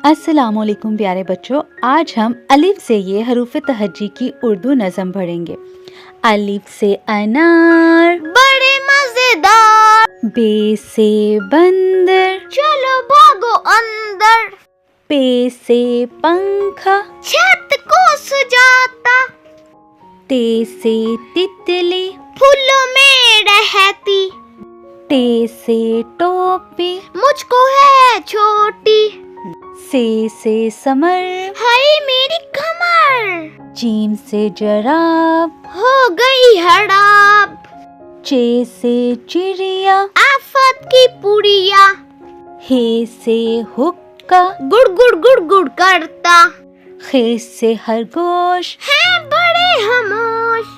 السلام علیکم پیارے بچوں، آج ہم الف سے یہ حروف تہجی کی اردو نظم پڑھیں گے۔ الف سے انار، بڑے مزیدار، بے سے بندر، چلو بھاگو اندر، پے سے پنکھا، چھت کو سجاتا، تے سے تتلی، پھولوں میں رہتی، ٹے سے ٹوپی، مجھ کو ہے چھوٹی، سے سمر، ہائی میری کمر، جیم سے جراب، ہو گئی ہڑاب، چے سے چڑیا، آفت کی پڑیا، ہے سے حکا، گڑ گڑ گڑ گڑ کرتا، خے سے خرگوش، ہے بڑے خاموش،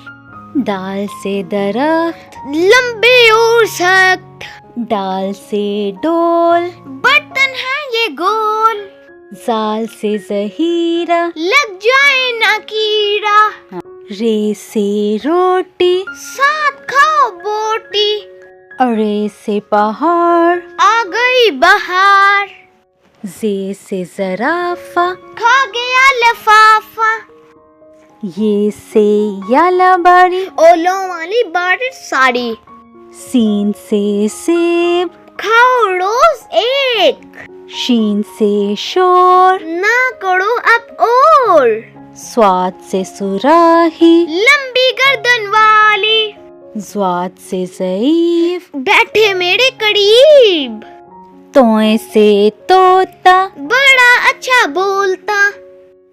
دال سے درخت، لمبے اور سخت، ڈال سے ڈول، برتن ہے یہ گول، زال سے ظہیرہ، لگ جائے نہ کیڑا، رے سے روٹی، ساتھ کھاؤ بوٹی، رے سے پہاڑ، آ گئی بہار، زے سے زرافہ، کھا گیا لفافہ، یہ سے یالا باری، اولوں والی بارش ساری، سین سے سیب، کھاؤ روز ایک، شین سے شور، نہ کرو اب اور، سواد سے سراہی، لمبی گردن والی، زواد سے ضعیف، بیٹھے میرے قریب، توئیں سے طوطا، بڑا اچھا بولتا،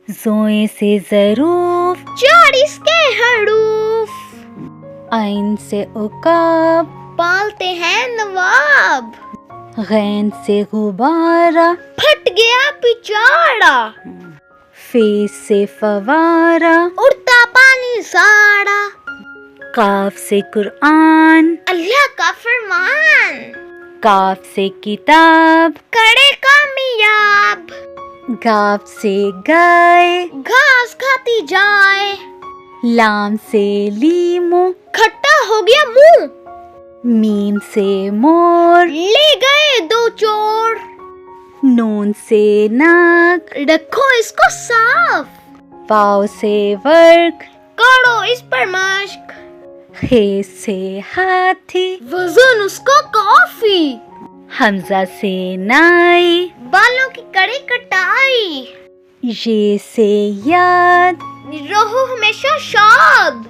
زوئیں سے ظروف، 40 کے حروف، عین سے عقاب، پالتے ہیں نواب، غین سے غبارہ، پھٹ گیا بیچارہ، فے سے فوارہ، اڑتا پانی سارا، قاف سے قرآن، اللہ کا فرمان، کاف سے کتاب، کرے کامیاب، گاف سے گائے، گھاس کھاتی جائے، لام سے لیمو، کھٹا ہو گیا منہ، میم سے مور، لے گئے 2 چور، نون سے ناک، رکھو اس کو صاف، واو سے ورق، کرو اس پر مشق، خے سے ہاتھی، وزن اس کو کافی، حمزہ سے نائی، بالوں کی کڑی کٹائی، یہ سے یاد، رہو ہمیشہ شاد،